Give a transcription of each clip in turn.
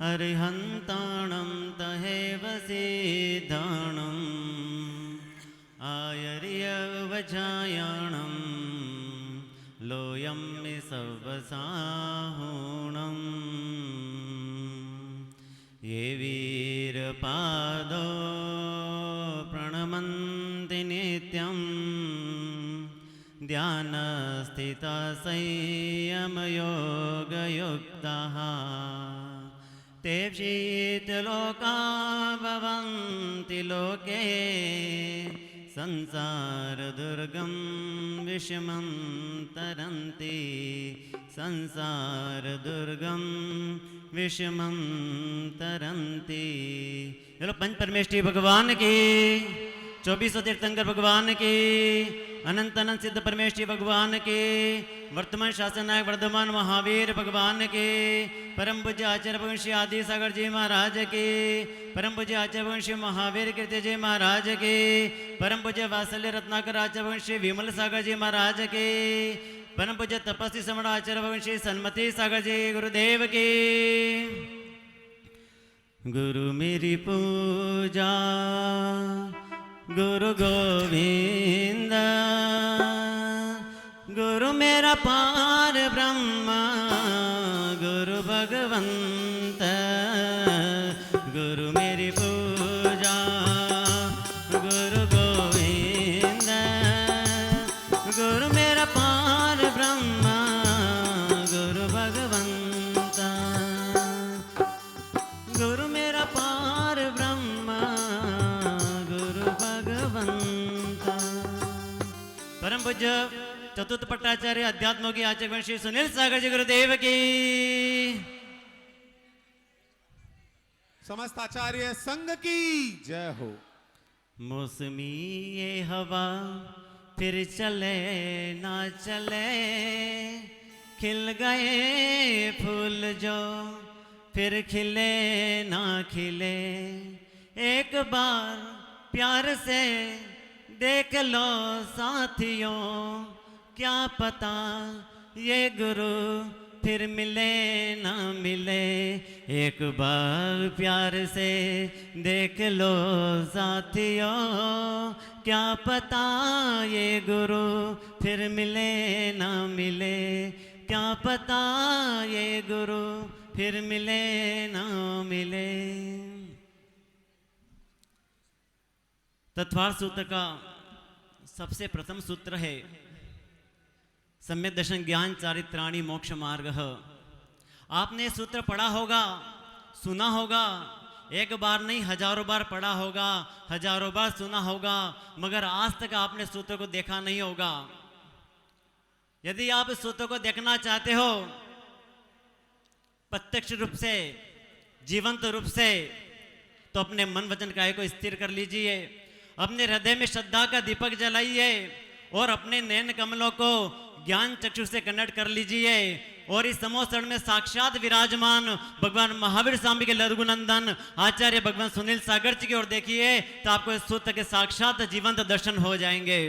अरिहन्ताणं तहेव सिद्धाणम् आयर्यवजायाणं लोयं निसवसाहुणम् ये वीरपादो प्रणमन्ति नित्यं ध्यानस्थिता संयमयोगयुक्ताः ते शीतलोका भवन्ति लोके संसारदुर्गं विषमं तरन्ति संसारदुर्गं विषमं तरन्ति। चलो पंच परमेष्ठी भगवान की, 24 तीर्थंकर भगवान की, अनंत अनंत सिद्ध परमेष्ठी भगवान के, वर्तमान शासन नायक वर्धमान महावीर भगवान के, परम पूज्य आचार्य भगवंशी आदि सागर जी महाराज के, परम पूज्य आचार्य भगवंशी महावीर कीर्ति जी महाराज के, परम पूज्य वात्सल्य रत्नाकर आचार्य भगवंशी विमल सागर जी महाराज के, परम पूज्य तपस्वी समण आचार्य भगवंशी सन्मति सागर जी गुरुदेव की। गुरु मेरी पूजा गुरु गोविंद, गुरु मेरा पार ब्रह्म गुरु भगवंत, गुरु मेरी पूजा गुरु गोविंद, गुरु मेरा पार ब्रह्म गुरु भगवंत, गुरु मेरा पार ब्रह्म गुरु भगवंत। परम पूज्य चतुर्थ पट्टाचार्य अध्यात्म की आचार्य श्री सुनील सागर जी गुरुदेव की। समस्त आचार्य संघ की जय हो। मौसमी ये हवा फिर चले ना चले, खिल गए फूल जो फिर खिले ना खिले, एक बार प्यार से देख लो साथियों, क्या पता ये गुरु फिर मिले ना मिले, एक बार प्यार से देख लो साथियों, क्या पता ये गुरु फिर मिले ना मिले, क्या पता ये गुरु फिर मिले ना मिले। तत्वार्थ सूत्र का सबसे प्रथम सूत्र है सम्यक दर्शन ज्ञान चारित्राणि मोक्ष मार्ग। आपने सूत्र पढ़ा होगा, सुना होगा, एक बार नहीं हजारों बार पढ़ा होगा, हजारों बार सुना होगा, मगर आज तक आपने सूत्र को देखा नहीं होगा। यदि आप इस सूत्र को देखना चाहते हो प्रत्यक्ष रूप से, जीवंत रूप से, तो अपने मन वचन काया को स्थिर कर लीजिए, अपने हृदय में श्रद्धा का दीपक जलाइए और अपने नयन कमलों को ज्ञान चक्षु से कनेक्ट कर लीजिए और इस समोसण में साक्षात विराजमान भगवान महावीर स्वामी के लघुनंदन आचार्य भगवान सुनील सागर जी की ओर देखिए, तो आपको इस सूत्र के साक्षात जीवंत दर्शन हो जाएंगे।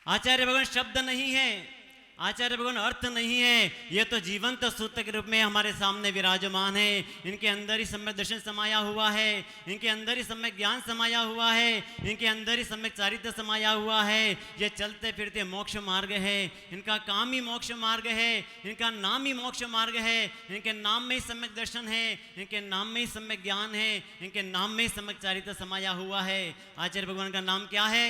आचार्य भगवान शब्द नहीं है, आचार्य भगवान अर्थ नहीं है, ये तो जीवंत सूत्र के रूप में हमारे सामने विराजमान है। इनके अंदर ही सम्यक दर्शन समाया हुआ है, इनके अंदर ही सम्यक ज्ञान समाया हुआ है, इनके अंदर ही सम्यक चारित्र समाया हुआ है। ये चलते फिरते मोक्ष मार्ग है, इनका काम ही मोक्ष मार्ग है, इनका नाम ही मोक्ष मार्ग है, इनके नाम में ही सम्यक दर्शन है, इनके नाम में ही सम्यक ज्ञान है, इनके नाम में ही सम्यक चारित्र समाया हुआ है। आचार्य भगवान का नाम क्या है?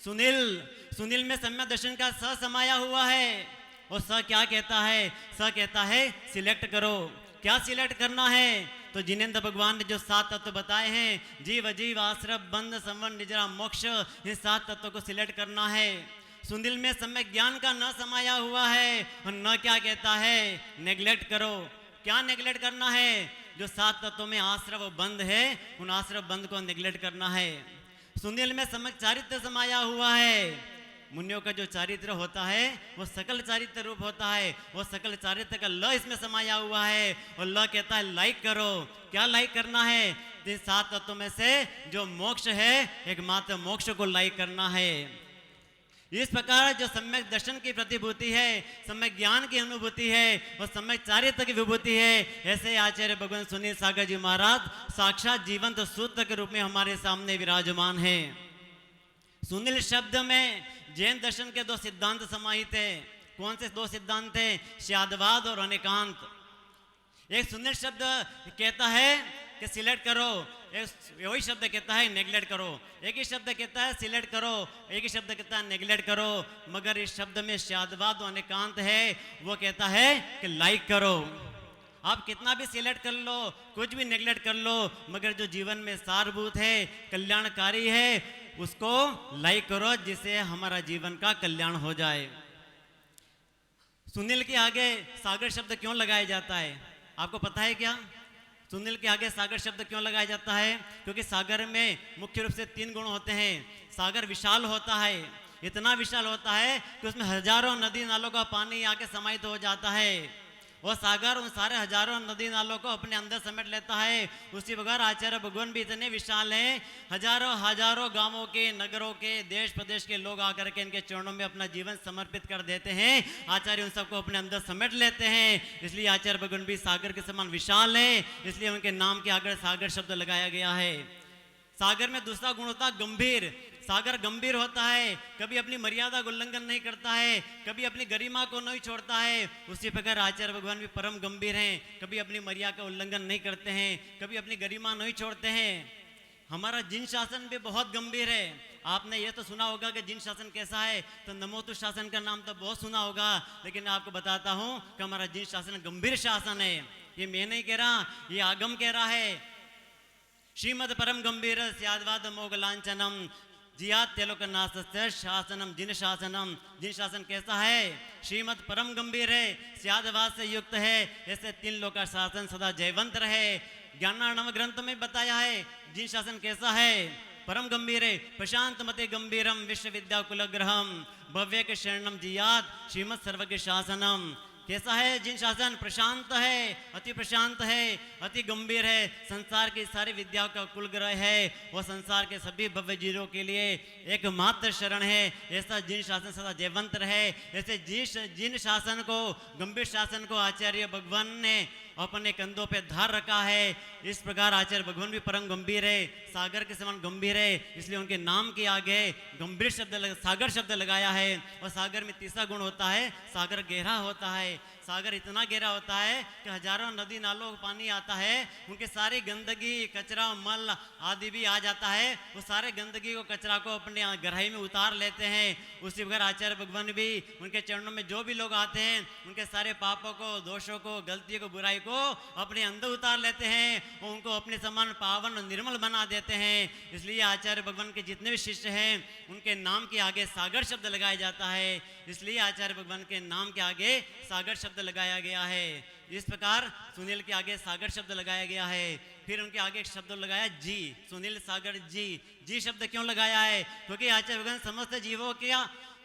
सुनील। सुनील में सम्यक दर्शन का स समाया हुआ है और स क्या कहता है? स कहता है सिलेक्ट करो। क्या सिलेक्ट करना है? तो जिनेंद्र भगवान ने जो 7 तत्व बताए हैं, जीव जीव आश्रय बंध संवन निजरा मोक्ष, इन 7 तत्वों को सिलेक्ट करना है। सुनील में सम्यक ज्ञान का न समाया हुआ है और न क्या कहता है नेग्लेक्ट करो। क्या नेग्लेक्ट करना है? जो 7 तत्वों में आश्रय व बंध है, उन आश्रय बंध को नेग्लेक्ट करना है। सुनील में सम्यक चारित्र समाया हुआ है। मुनियों का जो चारित्र होता है वो सकल चारित्र रूप होता है, वो सकल चारित्र का ल इसमें समाया हुआ है और ल कहता है लाइक करो। क्या लाइक करना है? इन 7 तत्वों में से जो मोक्ष है, एकमात्र मोक्ष को लाइक करना है। इस प्रकार जो सम्यक दर्शन की प्रतिभूति है, सम्यक ज्ञान की अनुभूति है और सम्यक चारित्र की विभूति है, ऐसे आचार्य भगवान सुनील सागर जी महाराज साक्षात जीवंत सूत्र के रूप में हमारे सामने विराजमान है। सुनील शब्द में जैन दर्शन के दो सिद्धांत समाहित है। कौन से दो सिद्धांत है? स्यादवाद और अनेकांत। एक सुनील शब्द कहता है कि सिलेक्ट करो, एक वही शब्द कहता है नेग्लेक्ट करो। एक ही शब्द कहता है सिलेक्ट करो, एक ही शब्द कहता है नेग्लेक्ट करो। मगर इस शब्द में स्यादवाद और अनेकांत है, वो कहता है कि लाइक करो। आप कितना भी सिलेक्ट कर लो, कुछ भी नेग्लेक्ट कर लो, मगर जो जीवन में सारभूत है, कल्याणकारी है, उसको लाइक करो, जिससे हमारा जीवन का कल्याण हो जाए। सुनील के आगे सागर शब्द क्यों लगाया जाता है? आपको पता है क्या? सुनील के आगे सागर शब्द क्यों लगाया जाता है? क्योंकि सागर में मुख्य रूप से 3 गुण होते हैं। सागर विशाल होता है, इतना विशाल होता है कि उसमें हजारों नदी नालों का पानी आके समाहित हो जाता है। वो सागर उन सारे हजारों नदी नालों को अपने अंदर समेट लेता है। उसी प्रकार आचार्य भगवान भी इतने विशाल हैं, हजारों गांवों के, नगरों के, देश प्रदेश के लोग आकर के इनके चरणों में अपना जीवन समर्पित कर देते हैं। आचार्य उन सबको अपने अंदर समेट लेते हैं। इसलिए आचार्य भगवान भी सागर के समान विशाल है, इसलिए उनके नाम के आगे सागर शब्द लगाया गया है। सागर में दूसरा गुण होता है गंभीर। सागर गंभीर होता है, कभी अपनी मर्यादा का उल्लंघन नहीं करता है, कभी अपनी गरिमा को नहीं छोड़ता है। उसी प्रकार आचार्य भगवान भी परम गंभीर हैं, कभी अपनी मर्यादा का उल्लंघन नहीं करते हैं, कभी अपनी गरिमा नहीं छोड़ते हैं। हमारा जिन शासन भी बहुत गंभीर है। आपने ये तो सुना होगा कि जिन शासन कैसा है, तो नमोतु शासन का नाम तो बहुत सुना होगा, लेकिन आपको बताता हूँ कि हमारा जिन शासन गंभीर शासन है। ये मैं नहीं कह रहा, ये आगम कह रहा है। श्रीमद परम गंभीर स्यादवाद मोग लांछनम जियात तेलोक नासस्य शासनम जिन शासनम। जिन शासन कैसा है? श्रीमद परम गंभीर है, स्यादवाद से युक्त है, ऐसे 3 लोक का शासन सदा जयवंत रहे। ज्ञानार्णव ग्रंथ में बताया है जिन शासन कैसा है, परम गंभीर है। प्रशांत मते गंभीरम विश्वविद्या कुलग्रहम भव्य के शरणम जियात श्रीमद सर्वज्ञ शासनम। कैसा है जिन शासन? प्रशांत है, अति प्रशांत है, अति गंभीर है, संसार की सारी विद्याओं का कुल ग्रह है, वो संसार के सभी भव्य जीवों के लिए एकमात्र शरण है। ऐसा जिन शासन सदा जयवंत रहे। ऐसे जिन शासन को, गंभीर शासन को आचार्य भगवान ने अपने कंधों पे धार रखा है। इस प्रकार आचार्य भगवान भी परम गंभीर है, सागर के समान गंभीर है, इसलिए उनके नाम के आगे गंभीर सागर शब्द लगाया है। और सागर में तीसरा गुण होता है, सागर गहरा होता है। सागर इतना गहरा होता है कि हजारों नदी नालों का पानी आता है, उनके सारी गंदगी, कचरा, मल आदि भी आ जाता है। वो सारे गंदगी को, कचरा को अपने गहराई में उतार लेते हैं। उसी प्रकार आचार्य भगवान भी उनके चरणों में जो भी लोग आते हैं, उनके सारे पापों को, दोषों को, गलतियों को, बुराई को अपने अंदर उतार लेते हैं और उनको अपने समान पावन और निर्मल बना देते हैं। इसलिए आचार्य भगवान के जितने भी शिष्य हैं, उनके नाम के आगे सागर शब्द लगाया जाता है। इसलिए आचार्य भगवान के नाम के आगे सागर शब्द लगाया गया है। इस प्रकार सुनील के आगे सागर शब्द लगाया गया है। फिर उनके आगे एक शब्द लगाया जी, सुनील सागर जी। जी शब्द क्यों लगाया है? क्योंकि आचार्य भगवान समस्त जीवों की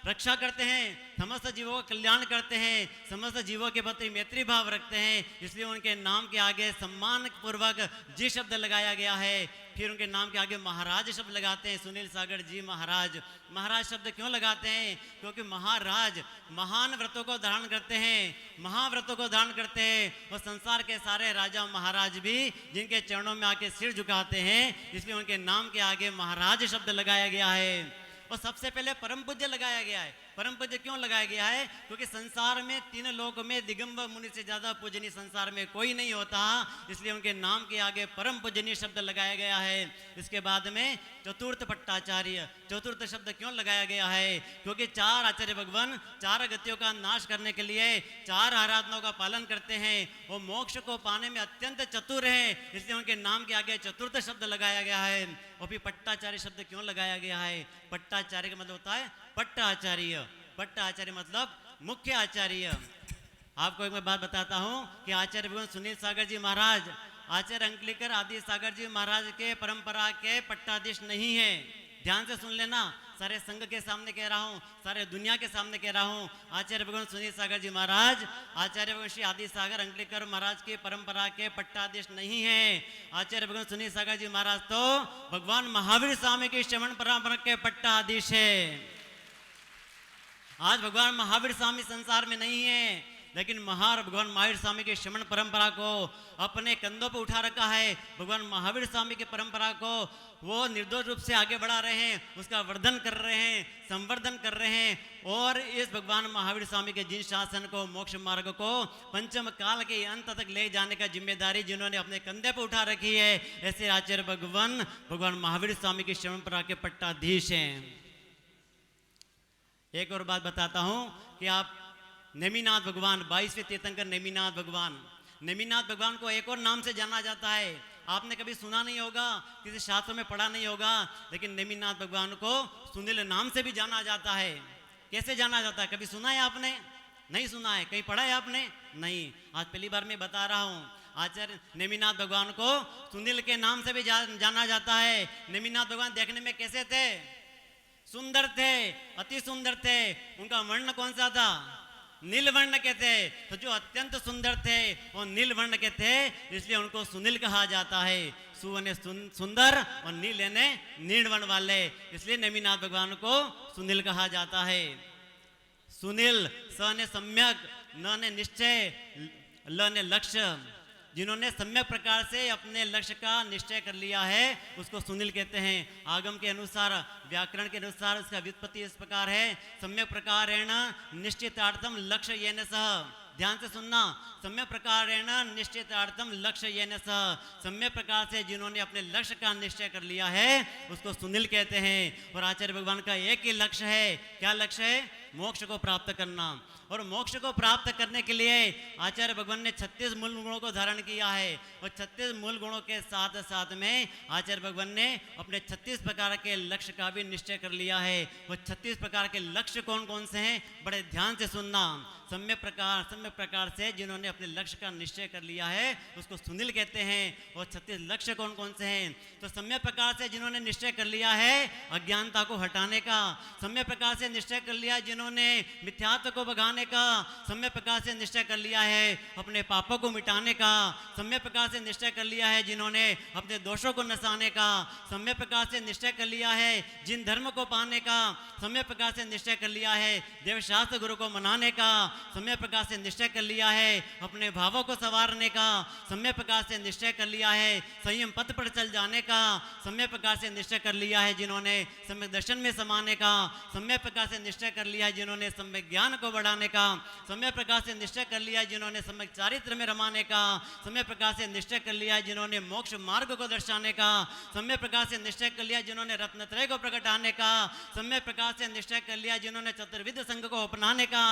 रक्षा करते हैं, समस्त जीवों का कल्याण करते हैं, समस्त जीवों के प्रति मैत्री भाव रखते हैं। इसलिए उनके नाम के आगे सम्मान पूर्वक जी शब्द लगाया गया है। फिर उनके नाम के आगे महाराज शब्द लगाते हैं, सुनील सागर जी महाराज। महाराज शब्द क्यों लगाते हैं? क्योंकि महाराज महान व्रतों को धारण करते हैं, महाव्रतों को धारण करते हैं, और संसार के सारे राजा महाराज भी जिनके चरणों में आके सिर झुकाते हैं, इसलिए उनके नाम के आगे महाराज शब्द लगाया गया है। और सबसे पहले परम पूज्य लगाया गया है। परम पूज्य क्यों लगाया गया है? क्योंकि संसार में 3 लोक में दिगंबर मुनि से ज्यादा पूजनीय संसार में कोई नहीं होता, इसलिए उनके नाम के आगे परम पूजनीय शब्द लगाया गया है। इसके बाद में चतुर्थ पट्टाचार्य। चतुर्थ शब्द क्यों लगाया गया है? क्योंकि 4 आचार्य भगवान 4 गतियों का नाश करने के लिए 4 आराधनाओं का पालन करते हैं। वो मोक्ष को पाने में अत्यंत चतुर है, इसलिए उनके नाम के आगे चतुर्थ शब्द लगाया गया है। और फिर पट्टाचार्य शब्द क्यों लगाया गया है? पट्टाचार्य का मतलब होता है पट्टाचार्य। पट्टाचार्य मतलब मुख्य आचार्य। आपको एक मैं बात बताता हूँ कि आचार्य भगवान सुनील सागर जी महाराज, आचार्य अंकलिकर आदि सागर जी महाराज के परंपरा के पट्टाधीश नहीं है। ध्यान से सुन लेना, सारे संघ के सामने कह रहा हूँ, सारे दुनिया के सामने कह रहा हूँ। आचार्य भगवान सुनील सागर जी महाराज आचार्य भगवान श्री आदि सागर अंकलिकर महाराज के परंपरा के पट्टाधीश नहीं है। आचार्य भगवान सुनील सागर जी महाराज तो भगवान महावीर स्वामी की श्रवण परंपरा के पट्टाधीश है। आज भगवान महावीर स्वामी संसार में नहीं है, लेकिन भगवान महावीर स्वामी की श्रमण परंपरा को अपने कंधों पर उठा रखा है। भगवान महावीर स्वामी की परंपरा को वो निर्दोष रूप से आगे बढ़ा रहे हैं, उसका वर्धन कर रहे हैं, संवर्धन कर रहे हैं। और इस भगवान महावीर स्वामी के जिन शासन को, मोक्ष मार्ग को पंचम काल के अंत तक ले जाने का जिम्मेदारी जिन्होंने अपने कंधे पर उठा रखी है, ऐसे आचार्य भगवान महावीर स्वामी की श्रमण परंपरा के पट्टाधीश हैं। एक और बात बताता हूं कि आप नेमिनाथ भगवान, 22वें तीर्थंकर नेमिनाथ भगवान को एक और नाम से जाना जाता है। आपने कभी सुना नहीं होगा, किसी शास्त्र में पढ़ा नहीं होगा, लेकिन नेमिनाथ भगवान को सुनील नाम से भी जाना जाता है। कैसे जाना जाता है, कभी सुना है आपने? नहीं सुना है। कहीं पढ़ा है आपने? नहीं। आज पहली बार मैं बता रहा हूँ। आचार्य नेमिनाथ भगवान को सुनील के नाम से भी जाना जाता है। नेमिनाथ भगवान देखने में कैसे थे? सुंदर थे, अति सुंदर थे। उनका वर्ण कौन सा था? नील वर्ण के थे। तो जो अत्यंत सुंदर थे वो नील वर्ण के थे, इसलिए उनको सुनील कहा जाता है। सु यानी सुंदर और नील यानी नील वर्ण वाले, इसलिए नेमिनाथ भगवान को सुनील कहा जाता है। सुनील, स ने सम्यक, न ने निश्चय, ल ने लक्ष्य। जिन्होंने सम्यक प्रकार से अपने लक्ष्य का निश्चय कर लिया है उसको सुनील कहते हैं। आगम के अनुसार, व्याकरण के अनुसार उसका व्युत्पत्ति इस प्रकार है, सम्यक प्रकारेण निश्चितार्थम लक्ष्य येन सह। ध्यान से सुनना, सम्यक प्रकारेण निश्चितार्थम लक्ष्य येन सह। सम्यक प्रकार से जिन्होंने अपने लक्ष्य का निश्चय कर लिया है उसको सुनील कहते हैं। और आचार्य भगवान का एक ही लक्ष्य है। क्या लक्ष्य है? मोक्ष को प्राप्त करना। और मोक्ष को प्राप्त करने के लिए आचार्य भगवान ने 36 मूल गुणों को धारण किया है। और 36 मूल गुणों के साथ साथ में आचार्य भगवान ने अपने 36 प्रकार के लक्ष्य का भी निश्चय कर लिया है। वो 36 प्रकार के लक्ष्य कौन कौन से हैं, बड़े ध्यान से सुनना। सम्यक प्रकार से जिन्होंने अपने लक्ष्य का निश्चय कर लिया है उसको सुनील कहते हैं। और 36 लक्ष्य कौन कौन से हैं? तो सम्यक प्रकार से जिन्होंने निश्चय कर लिया है अज्ञानता को हटाने का, सम्यक प्रकार से निश्चय कर लिया जिन्होंने मिथ्यात्व को भगाने का, सम्यक प्रकार से निश्चय कर लिया है अपने पापों को मिटाने का, सम्यक प्रकार से निश्चय कर लिया है जिन्होंने अपने दोषों को नसाने का, सम्यक प्रकार से निश्चय कर लिया है जिन धर्म को पाने का, सम्यक प्रकार से निश्चय कर लिया है देवशास्त्र गुरु को मनाने का, सम्यक प्रकार से निश्चय कर लिया है अपने भावों को संवारने का, सम्यक प्रकार से निश्चय कर लिया है संयम पथ पर चल जाने का, सम्यक प्रकार से निश्चय कर लिया है जिन्होंने सम्यक दर्शन में समाने का, सम्यक प्रकार से निश्चय कर लिया है जिन्होंने सम्यक ज्ञान को बढ़ाने का, सम्यक प्रकार से निश्चय कर लिया है जिन्होंने सम्यक चारित्र में रमाने का, सम्यक प्रकार से निश्चय कर लिया है जिन्होंने मोक्ष मार्ग को दर्शाने का, सम्यक प्रकार से निश्चय कर लिया जिन्होंने रत्नत्रय को प्रकटाने का, सम्यक प्रकार से निश्चय कर लिया जिन्होंने चतुर्विध संघ को अपनाने का,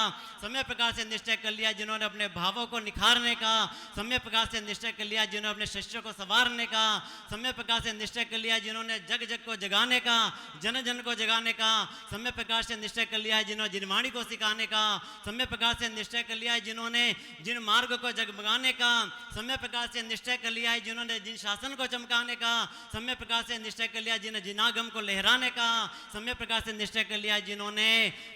सम्यक प्रकार से निश्चय कर लिया जिन्होंने अपने भावों को निखारने का, सम्यक प्रकार से निश्चय कर लिया जिन्होंने अपने शिष्यों को संवारने का, सम्यक प्रकार से निश्चय कर लिया जिन्होंने जग जग को जगाने का, जन जन को जगाने का, सम्यक प्रकार से निश्चय कर लिया है जिन्होंने जिनवाणी को सिखाने का, सम्यक प्रकार से निश्चय कर लिया है जिन्होंने जिन मार्ग को जगमगाने का, सम्यक प्रकार से निश्चय कर लिया है जिन्होंने जिन शासन को चमकाने का, सम्यक प्रकार से निश्चय कर लिया जिन्होंने जिनागम को लहराने का, सम्यक प्रकार से निश्चय कर लिया जिन्होंने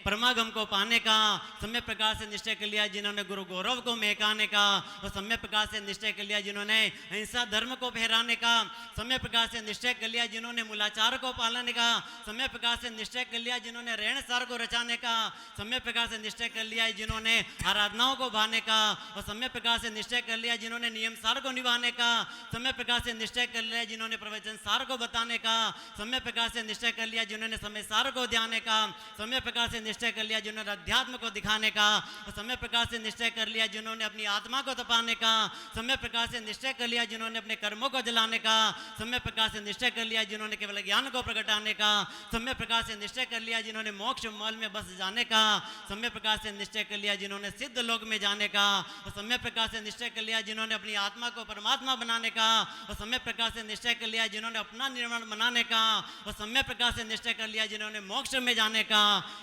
परमागम को पाने का, सम्यक प्रकार से निश्चय कर लिया जिन्होंने गुरु गौरव को महकाने का, और सम्यक प्रकार से निश्चय कर लिया जिन्होंने हिंसा धर्म को फहराने का, सम्यक प्रकार से निश्चय कर लिया जिन्होंने मूलाचार को पालने का, सम्यक प्रकार से निश्चय कर लिया जिन्होंने रहन सार को रचाने का, सम्यक प्रकार से निश्चय कर लिया जिन्होंने आराधनाओं को भाने का, और सम्यक प्रकार से निश्चय कर लिया जिन्होंने नियम सार को निभाने का, सम्यक प्रकार से निश्चय कर लिया जिन्होंने प्रवचन सार को बताने का, सम्यक प्रकार से निश्चय कर लिया जिन्होंने समय सार को ध्याने का, सम्यक प्रकार से निश्चय कर लिया जिन्होंने अध्यात्म को दिखाने का, और सम्यक प्रकार से निश्चय कर लिया जिन्होंने अपनी आत्मा को तपाने का, सम्यक प्रकार से निश्चय कर लिया जिन्होंने अपने कर्मों को जलाने का, सम्यक प्रकार से निश्चय कर लिया जिन्होंने केवल ज्ञान को प्रकटाने का, सम्यक प्रकार से निश्चय कर लिया जिन्होंने मोक्ष मल में बस जाने का, सम्यक प्रकार से निश्चय कर लिया जिन्होंने सिद्ध लोक में जाने का, और सम्यक प्रकार से निश्चय कर लिया जिन्होंने अपनी आत्मा को परमात्मा बनाने का, और सम्यक प्रकार से निश्चय कर लिया जिन्होंने अपना निर्माण बनाने का, और सम्यक प्रकार से निश्चय कर लिया जिन्होंने मोक्ष में जाने का।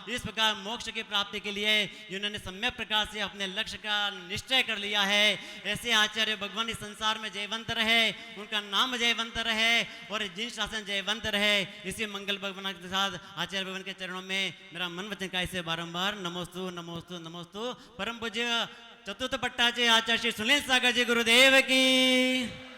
इस प्रकार मोक्ष की प्राप्ति के लिए जिन्होंने सम्यक प्रकार से अपने लक्ष्य का निश्चय कर लिया है, ऐसे आचार्य भगवान इस संसार में जयवंत रहे, उनका नाम जयवंत रहे और जिन शासन जयवंत रहे। इसी मंगल भगवान के साथ आचार्य भगवान के चरणों में मेरा मन वचन का ऐसे बारंबार नमोस्तु नमोस्तु नमोस्तु। परम पूज्य चतुर्थ पट्टाचार्य आचार्य श्री सुनील सागर जी गुरुदेव की।